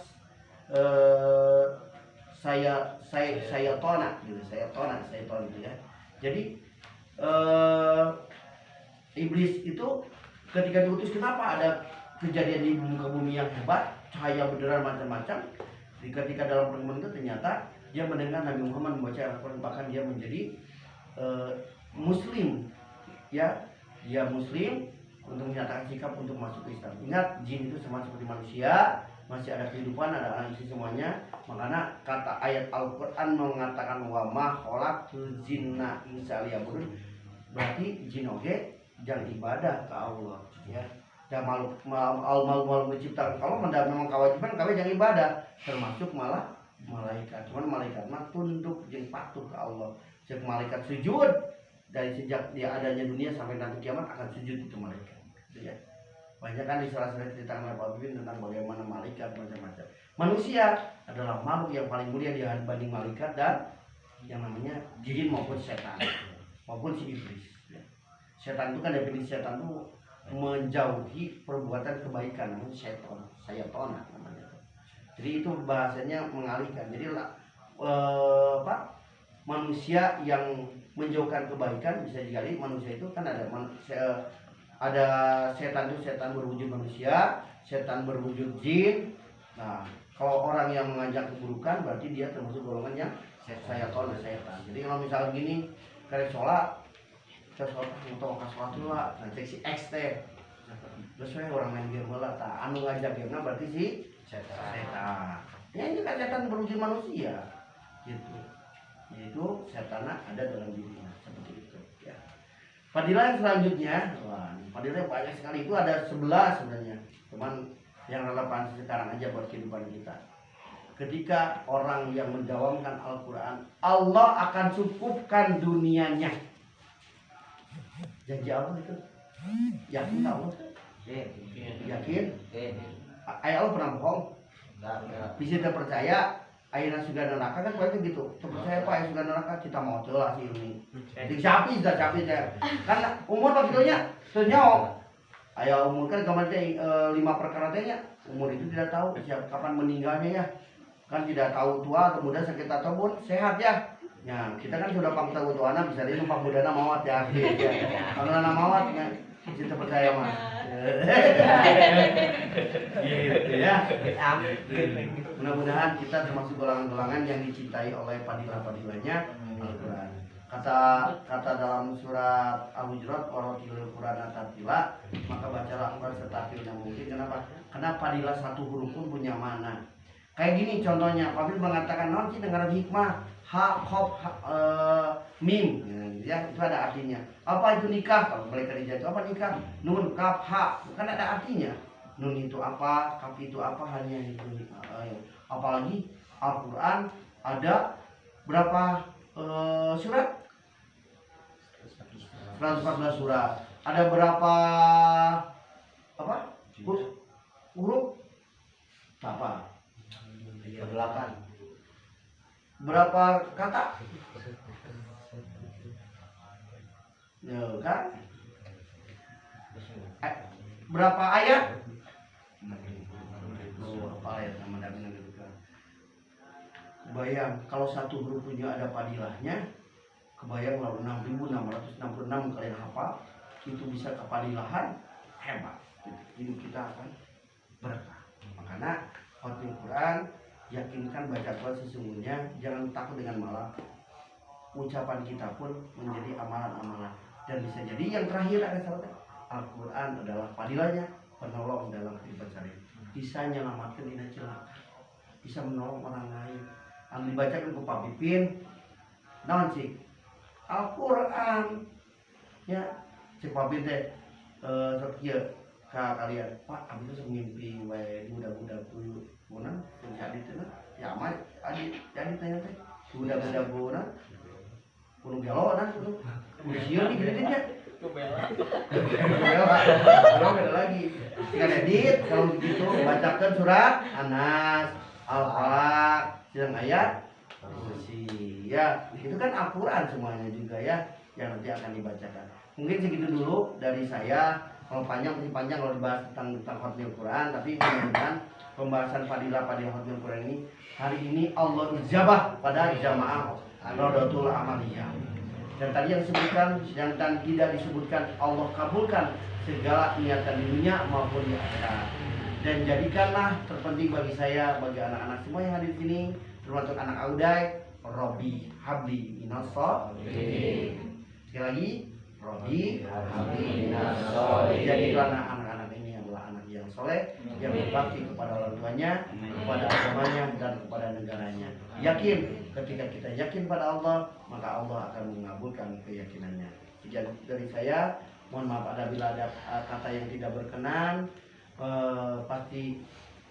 saya tona gitu saya tona gitu ya jadi iblis itu ketika diutus kenapa ada kejadian di muka bumi yang hebat cahaya benderang macam-macam ketika dalam pertemuan itu ternyata dia mendengar Nabi Muhammad membaca Al-Quran bahkan dia menjadi muslim ya dia muslim untuk menyatakan sikap untuk masuk ke Islam. Ingat jin itu sama seperti manusia masih ada kehidupan ada alam isi semuanya makanya kata ayat Al-Quran mengatakan wa ma khalaqtul jinna insa liya'budun berarti jin oge jangan ibadah ke Allah ya dan makhluk menciptakan kalau memang kewajiban kami jangan ibadah termasuk malah malaikat cuman malaikat mah tunduk jeung patuh ke Allah sejak malaikat sujud dari sejak dia adanya dunia sampai nanti kiamat akan sujud itu malaikat gitu ya banyak kan di salah-salah cerita Pak Bibin tentang bagaimana malaikat macam-macam manusia adalah makhluk yang paling mulia dibanding malaikat dan yang namanya jin maupun setan maupun si iblis ya. Setan itu kan definisi setan itu menjauhi perbuatan kebaikan namanya setan sayatona namanya jadi itu bahasanya mengalihkan jadi manusia yang menjauhkan kebaikan bisa digali manusia itu kan ada setan itu setan berwujud manusia setan berwujud jin nah kalau orang yang mengajak keburukan berarti dia termasuk golongan yang sayatona setan jadi kalau misalnya gini kalian sholat untuk sholat dulu lah nanti si X teh terus orang main game lah anu ngajak game berarti si setan ya ini kan setan berwujud manusia gitu yaitu setan ada dalam dirinya seperti itu ya fadilah yang selanjutnya fadilah banyak sekali itu ada 11 sebenarnya cuman yang relevan sekarang aja buat kehidupan kita ketika orang yang mendawamkan Al-Quran Allah akan cukupkan dunianya janji Allah itu yakin Allah yakin ayat Allah pernah bohong Bisa terpercaya ayeuna sudah neraka kan berarti gitu. Terpercaya Pak yang sudah neraka kita mau telah si ini. Jadi sapi sudah sapi teh. Kan umur bagitunya senyawa. Aya umur kan kemarin teh 5 perkara teh nya. Umur itu tidak tahu siapa kapan meninggalnya ya. Kan tidak tahu tua atau muda sakit ataupun sehat ya. Ya, kita kan sudah pang tahu tuana bisa dia numpak mudana mawat ya. Kalau anak mawat ya kita percaya mah. Gitu ya. Mudah-mudahan kita termasuk golongan-golongan yang dicintai oleh padilah-padilahnya Al-Quran. Kata dalam surat Al-Hujurat waratilul Qur'ana tartila, maka bacalah Al-Quran setartil yang mungkin. Kenapa? Karena padilah satu huruf pun punya mana. Kayak gini contohnya, Pabil mengatakan non sih dengar hikmah ha khop mim ya, itu ada artinya. Apa itu nikah? Kalau mereka dijatuh apa nikah? Nun kaf ha, kan ada artinya. Nun itu apa, kaf itu apa, hanya itu. Apalagi Al-Quran ada berapa surat? 114 surat. Ada berapa apa? Huruf? Apa? 8. Berapa kata? Ya kan? Berapa ayat? Apa ayat nama Nabi itu kan? Bayang kalau satu huruf punya ada padilahnya, kebayang lalu 6.666 kalian hafal, itu bisa kepadilahan hebat. Hidup kita akan berkah. Makanya khotbah Quran, yakinkan baca Quran sesungguhnya, jangan takut dengan malah ucapan kita pun menjadi amalan-amalan. Dan bisa jadi yang terakhir ada sahabat, Al-Quran adalah padilahnya, penolong dalam kehidupan sehari. Bisa menyelamatkan dina celaka, bisa menolong orang lain. Yang dibacakan ke Pak Pipin, naon sih? Al-Quran, ya, cek Pak Pipin teh, sekieu ka kalian, Pak, abis itu mimpi wae budak-budak dulu, mana? Jadi itu lah, ya mah, jadi tanya teh, budak-budak mana? Kudu gelo nah kudu sieun nih gede-gede. Belum ada lagi. Tinggal edit kalau begitu bacakan surat Anas, Al-Falaq, sidang ayat kursi. Ya, itu kan Al-Quran semuanya juga ya yang nanti akan dibacakan. Mungkin segitu dulu dari saya. Kalau panjang masih panjang kalau dibahas tentang khotbah Quran, tapi mudah-mudahan pembahasan fadilah khotbah Quran ini hari ini Allah ijabah pada jamaah Rodatul Amaliyah. Dan tadi yang disebutkan yang tidak disebutkan Allah kabulkan segala niatan di dunia maupun di akhirat. Dan jadikanlah terpenting bagi saya, bagi anak-anak semua yang hadir di sini, termasuk anak Audai, Robi Habli minas sholihin. Sekali lagi, Robi Habli minas sholihin. Jadikanlah anak-anak ini adalah anak yang soleh, yang berbakti kepada orang tuanya, kepada agamanya dan kepada negaranya. Yakin, ketika kita yakin pada Allah, maka Allah akan mengabulkan keyakinannya. Sekian dari saya, mohon maaf apabila ada kata yang tidak berkenan, pasti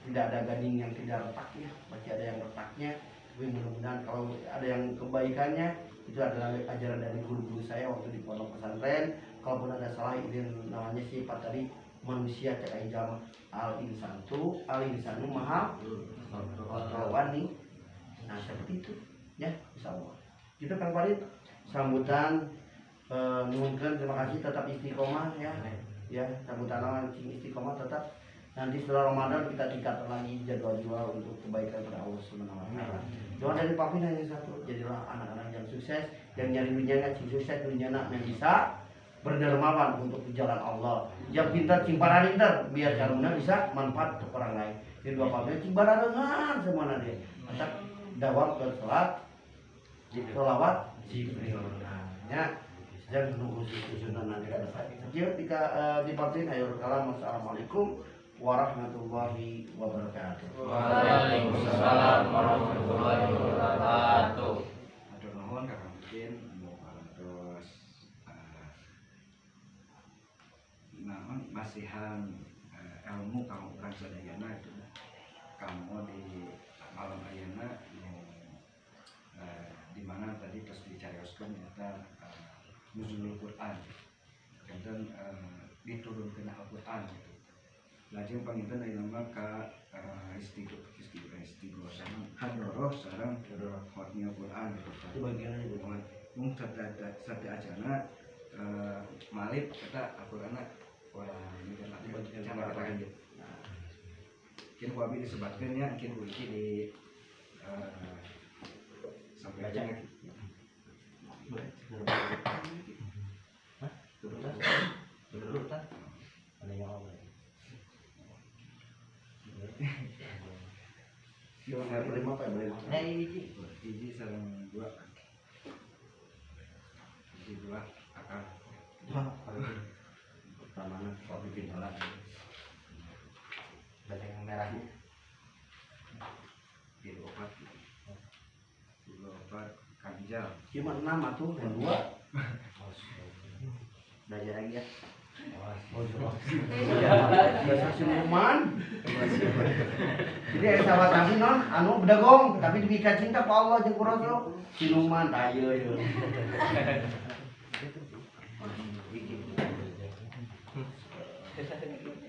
tidak ada gading yang tidak retak ya, pasti ada yang retaknya. Tapi mudah-mudahan kalau ada yang kebaikannya, itu adalah ajaran dari guru-guru saya waktu di pondok pesantren. Kalaupun ada salah, ini namanya sifat tadi manusia cek jam al-insanu maha wani. Nah seperti itu ya, insyaallah. Kita Kang Farid sambutan mungkin terima kasih, tetap istiqomah ya. Ya, sambutan orang istiqomah tetap. Nanti setelah Ramadan kita tingkatkan lagi jadwal untuk kebaikan pada Allah Subhanahu wa taala. Doa dari Papi hanya satu, jadilah anak-anak yang sukses, yang nyari dunia sukses dunia yang bisa berdermawan untuk di jalan Allah. Yang pintar cimparan pintar biar calonnya bisa manfaat untuk orang lain. Jadi dua Papi cimparan dengan semua nanti. Tetap dawam ke sholat, sholawat, Jibril. Ya, dan menunggu susunan nanti ada saya. Sekian dipatin ayo kalam. Assalamualaikum warahmatullahi wabarakatuh. Waalaikumsalam warahmatullahi wabarakatuh. Atur nuhun Kakang Pipin, terus naon masihan ilmu kamu bukan sadayana itu kamu di malam ayeuna di mana tadi terus dicarioskeun eta nuzulul Quran dan diturunkeun Al-Quran gitu. Lajeng panginten ayeuna ka istiqomah khotmil Quran Itu bagiannya itu. mung sate acana malib kita Al-Qur'anna orang ini kan cara kata gitu. Mungkin ku abi disebutkeun nya mungkin ku iki di sampai aja nih. Hah? Dulu kan? Ada yang apa? Boleh apa ya? Boleh apa? Hiji sareng dua. Hiji dua akal. Pertama kopi pintolan. Ada yang merahnya. Kilo opat kanjal. Cuma 6 atuh, yang 2. Belajar lagi ya. Biasa siluman. Jadi ada sahabat Nabi non, anu bedagong, tapi dibika cinta ku Allah jeung ku Rasul. Siluman tah ieu ieu.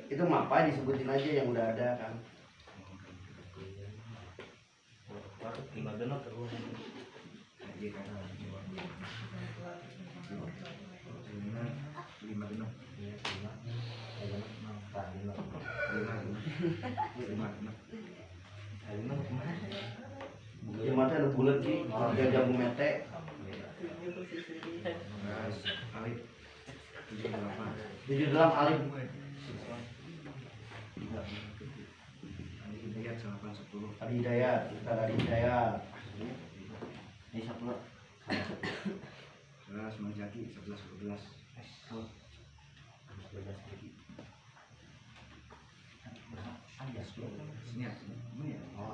Itu mapa disebutin aja yang udah ada kan. Lagi kan. 5 genep. 5 Ieu mah teh anu bulet ki, dia jamu mete. Alif 78. Di dalam alim. Hidayat 810. Adi Hidayat, Ustaz Adi Hidayat. Ini satu. 11 Manjaki 11 sini ya. Oh,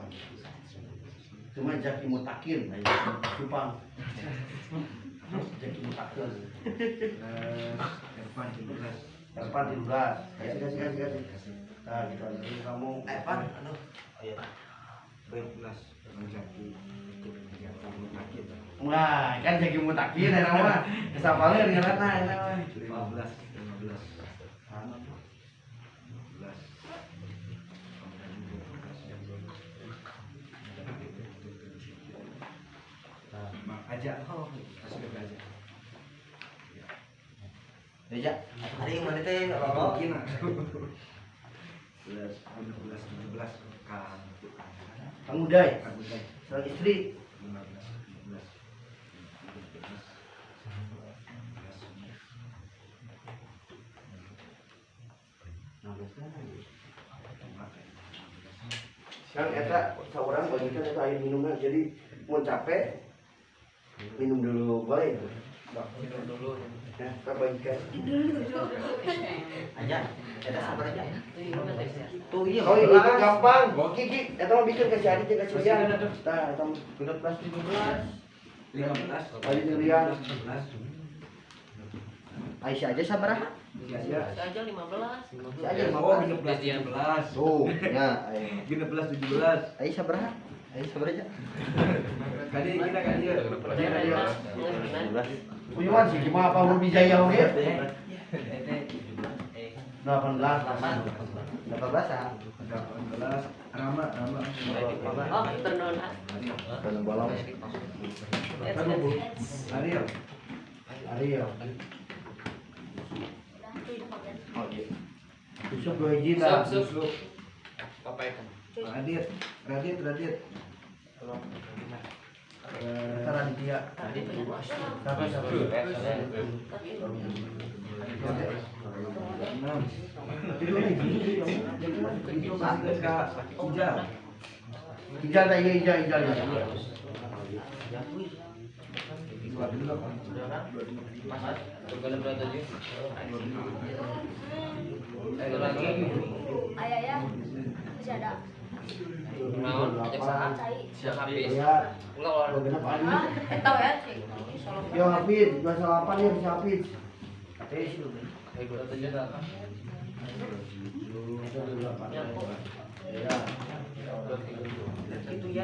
cuma Jaki Mutakin, Supang. Jaki Mutakin. Erpan 17. Erpan 13. Kasih. Nah, gitu aja. Jadi kamu Evan, aduh. Oh iya. 12 Manjaki Mutakin. Wah, kan Jaki Mutakin ya nama. Kesapalnya dengan anak. 15 aja kasih aja Deja. Hari yang mana teh kalau mungkin 16 17 kan Kamu Day. aku teh Seorang istri. 15 Kan eta seorang bagikan itu air minumnya. Jadi mau capek minum dulu boleh. minum dulu. Nah, kita bagikan. Aja, kita sabar aja. Tuh iya. Oh ini gampang. Kiki, eta mah bikin kasih adik kasih Rian. Nah, eta mah 15. Adik Rian. 11 Aisyah aja sabaraha? Iya aja 15. Si aja oh 15. 16 Tuh, ya, ayo. 17 17 Aisyah sabaraha? Aisyah sabar aja. kali kita kali ya 15. Uyuan sih gimana apa huruf bijaya oge? 18 ah. 18 Rama Oh, ternon. Dan balong. Ariel Ariel. Oh iya. Besok 2 hiji lah. Yusuf Radit Ntar Aditya. Siapa? Itu nih gini. Ijal dah iya ijal ya. Ayah masih ada. Siap habis. Ya. Ulah Genap Ali. Tahu ya sih. Ya Hafid, 28 ya si Hafid. Katanya sih udah. Ya. Itu ya.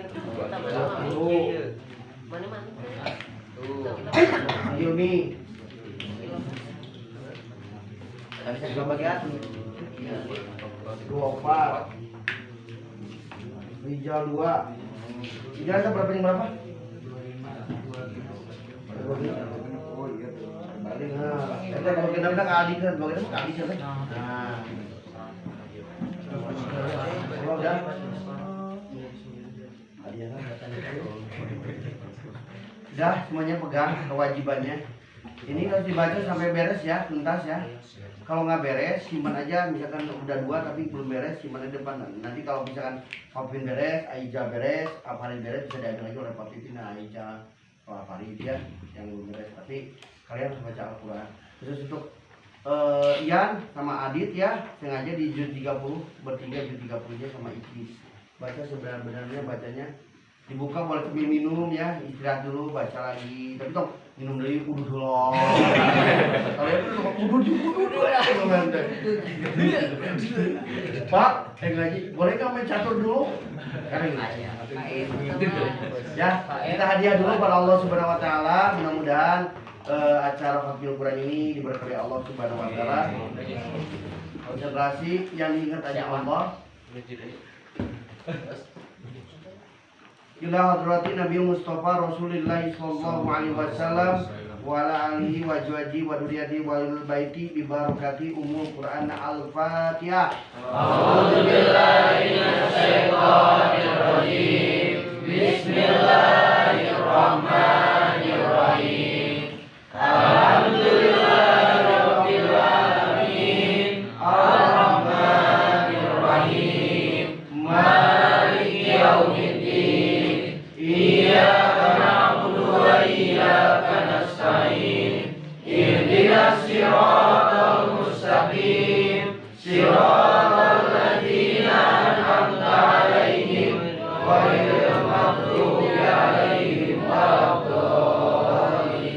Mana mana? Ayo nih. Tadi saya juga bagian. 24. Rijal 2. Ijazah berapa yang berapa? Oh iya tuh. Balik nah. Kita kalau kita bilang adik kan, kalau kita adik kan. Nah. Kalau udah. Udah semuanya pegang kewajibannya. Ini harus dibaca sampai beres ya, tuntas ya. Kalau nggak beres, simpan aja. Misalkan udah 2 tapi belum beres, simpan di depan. Nanti kalau misalkan Fafin beres, Aija beres, Afari beres, bisa diambil lagi oleh Pak Titin. Nah, Aija, kalau Afari dia yang belum beres. Tapi kalian harus baca Al-Quran. Khusus untuk Ian sama Adit ya, sengaja di juz 30, bertiga juz 30-nya sama Iki. Baca sebenar-benarnya, bacanya. Dibuka boleh sambil minum ya, istirahat dulu, baca lagi. Tapi toh minum dari kudu dulu. Kalau itu kudu ya. Pak, ngaji, boleh nggak main catur dulu? Ya, kita hadiah dulu pada Allah Subhanahu Wa Taala. Mudah-mudahan acara Fakir Quran ini diberkahi Allah Subhanahu Wa Taala. Konsentrasi yang diingat hanya Allah. Ila hadratin Nabi Mustafa Rasulullah sallallahu alaihi wasallam wa ala alihi wa jwaji wa duriyati wal baiti bi barakati umul Quran al-Fatihah. A'udzu billahi minasy syaithanir rajim. Bismillahirrahmanirrahim. Alhamdulillahirabbil alamin. Arrahmanir rahim. Maliki yaumiddin. Iyyaka na'budu wa iyyaka nasta'in. Ihdinas siratal mustaqim. Siratal ladzina an'amta 'alaihim ghairil maghdubi 'alaihim waladdallin.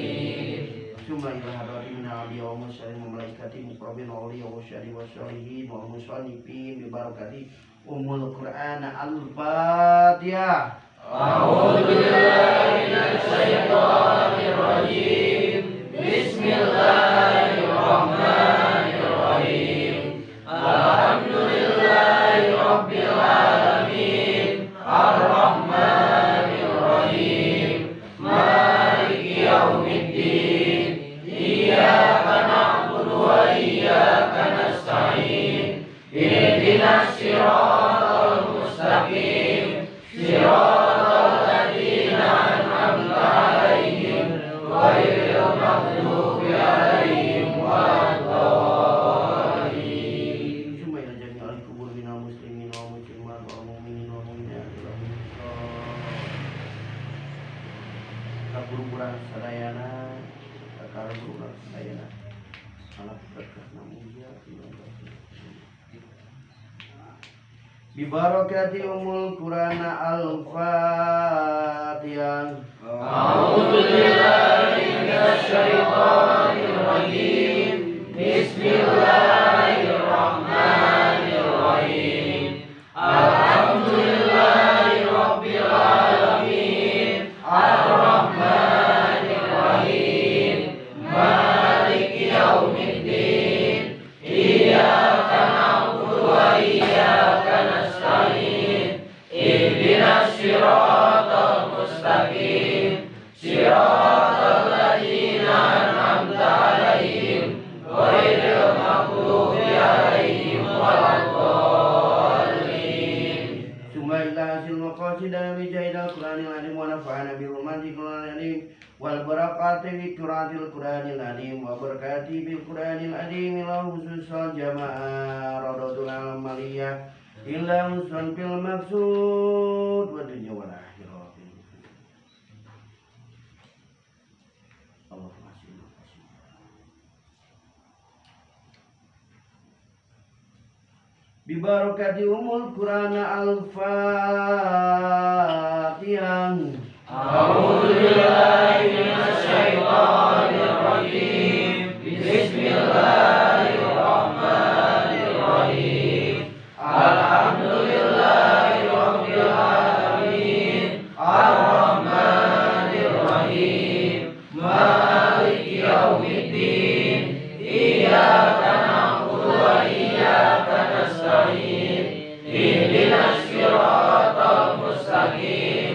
Summa ila hadratin nabi wa mursalin wa malaikati muqarrabin wa awliya wa syahidin wa sholihin wa musannifin bi barakati umul Quran al-Fatihah. A'udzu billahi minasy syaithanir rajim. Bismillahirrahmanirrahim. Alhamdulillahirabbil alamin. Arrahmanir rahim. Maliki yaumiddin. Iyyaka na'budu wa iyyaka nasta'in. Ihdinas siratal mustaqim. Siratal ladzina an'amta 'alaihim ghairil maghdubi 'alaihim waladdallin. Summa ila jami'il kubur minal muslimin wal muslimat wal mu'minin wal mu'minat kabur-buran sadayana kabur-buran sadayana salah berkah namuja bi barakati umul Quran al-Fatihah. A'udzu billahi minasy syaithanir rajim. Bismillahirrahmanirrahim. Alhamdulillahirabbil alamin. Arrahmanir rahim. Maliki yaumiddin. Iyyaka na'budu wa iyyaka nasta'in. Ihdinas siratal mustaqim. Siratal ladzina an'amta 'alaihim ghairil maghdubi 'alaihim waladdallin. Summa ila hasil maqasid bi jaidal Qur'anil azim wa nafa'ana bi hurmati Qur'anil azim wal barakati bi qiraatil Qur'anil azim wa barakati bil Qur'anil azim la hususan jamaah radatul amaliyah illa husan fil maksud wa dunya wal akhirah. Allahumma shalli wa sallim. Bi barakati umul Quran al-Fatihah. A'udzu billahi minasy syaithanir rajim. Bismillahirrahmanirrahim. Alhamdulillahirabbil alamin. Arrahmanir rahim. Maliki yaumiddin. Iyyaka na'budu wa iyyaka nasta'in. Ihdinas siratal mustaqim.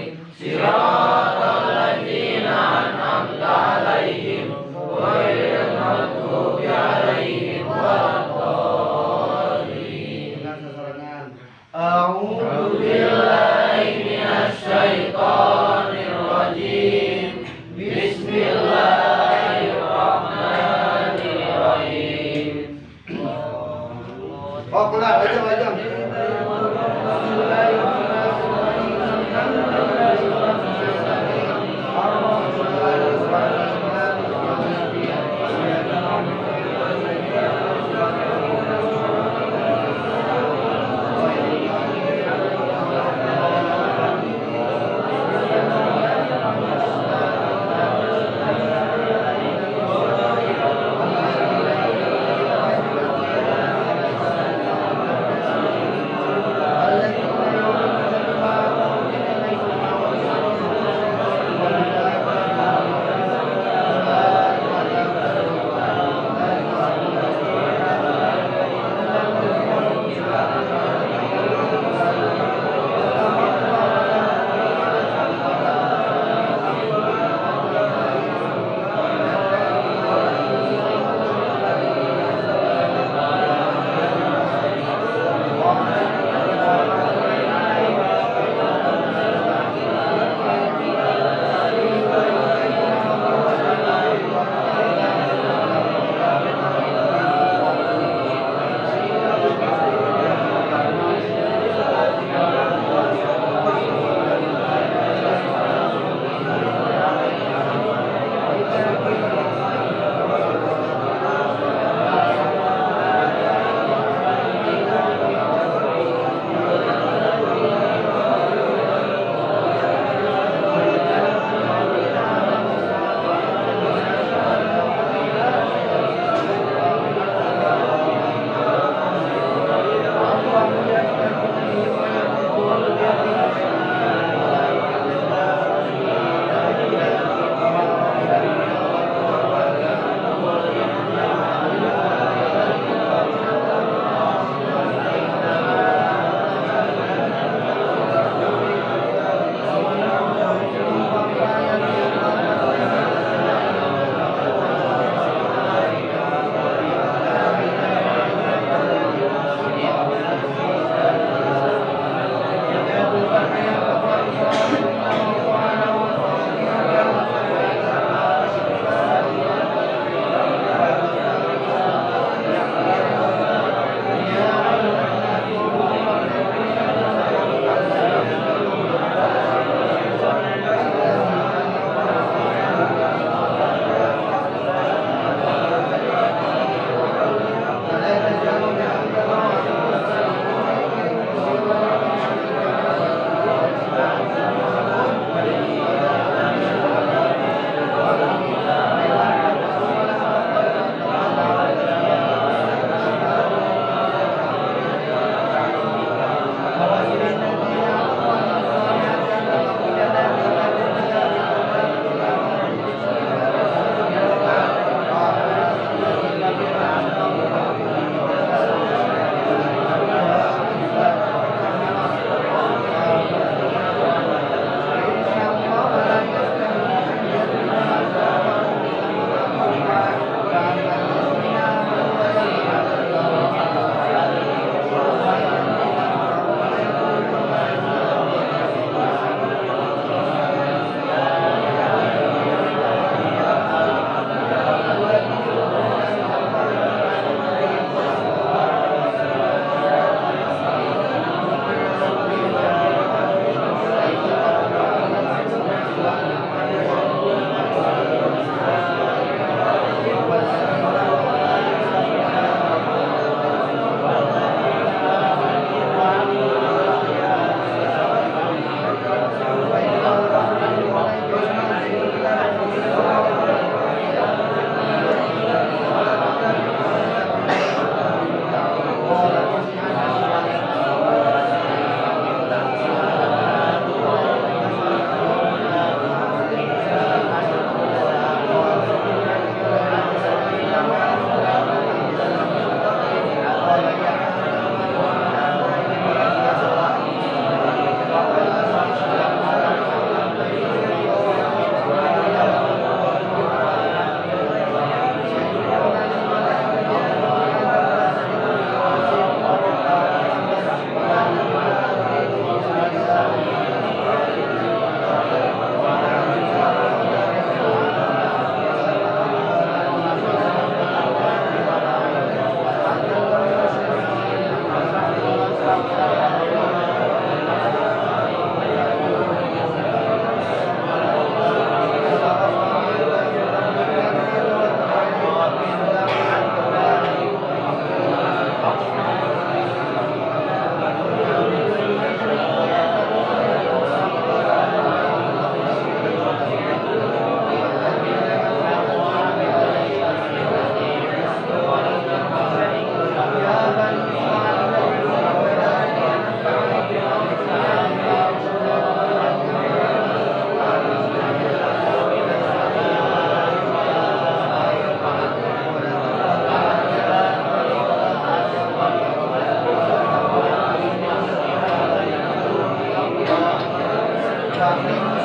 mustaqim